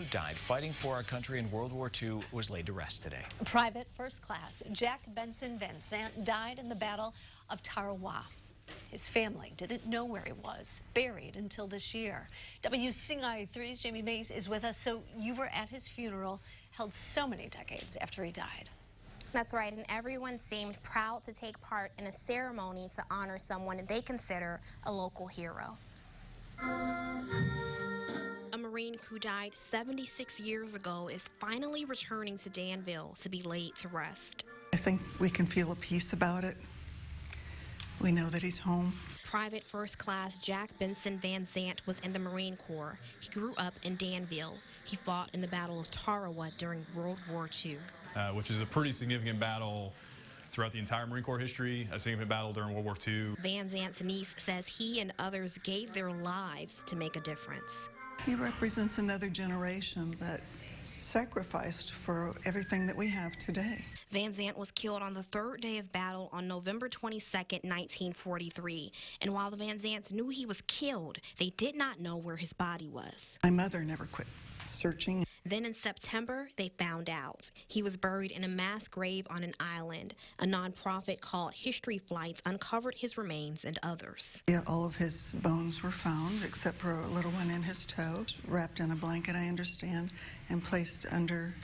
died fighting for our country in World War II was laid to rest today. Private First Class Jack Benson Van Zandt died in the Battle of Tarawa. His family didn't know where he was, buried until this year. WCIA 3's Jamie Mays is with us. So you were at his funeral, held so many decades after he died. That's right, and everyone seemed proud to take part in a ceremony to honor someone they consider a local hero. A Marine who died 76 years ago is finally returning to Danville to be laid to rest. I think we can feel a peace about it. We know that he's home. Private First Class Jack Benson Van Zandt was in the Marine Corps. He grew up in Danville. He fought in the Battle of Tarawa during World War II. Which is a pretty significant battle throughout the entire Marine Corps history, a significant battle during World War II. Van Zandt's niece says he and others gave their lives to make a difference. He represents another generation that sacrificed for everything that we have today. Van Zandt was killed on the third day of battle on November 22nd, 1943. And while the Van Zandts knew he was killed, they did not know where his body was. My mother never quit searching. Then in September, they found out. He was buried in a mass grave on an island. A nonprofit called History Flights uncovered his remains and others. Yeah, all of his bones were found, except for a little one in his toe, wrapped in a blanket, I understand, and placed under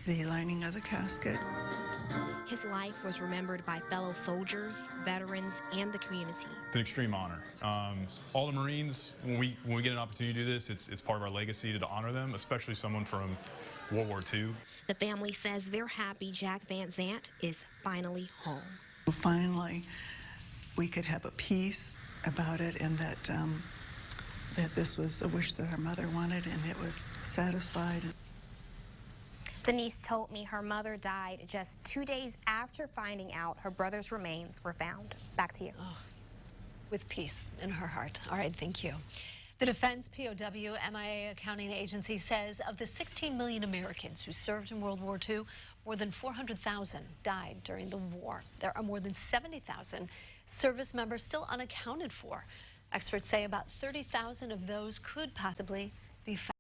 the lining of the casket. His life was remembered by fellow soldiers, veterans, and the community. It's an extreme honor. All the Marines, when we get an opportunity to do this, it's part of our legacy to honor them, especially someone from World War II. The family says they're happy Jack Van Zandt is finally home. Finally, we could have a peace about it, and that this was a wish that our mother wanted, and it was satisfied. The niece told me her mother died just 2 days after finding out her brother's remains were found. Back to you. Oh, with peace in her heart. All right, thank you. The Defense POW MIA Accounting Agency says of the 16 million Americans who served in World War II, more than 400,000 died during the war. There are more than 70,000 service members still unaccounted for. Experts say about 30,000 of those could possibly be found.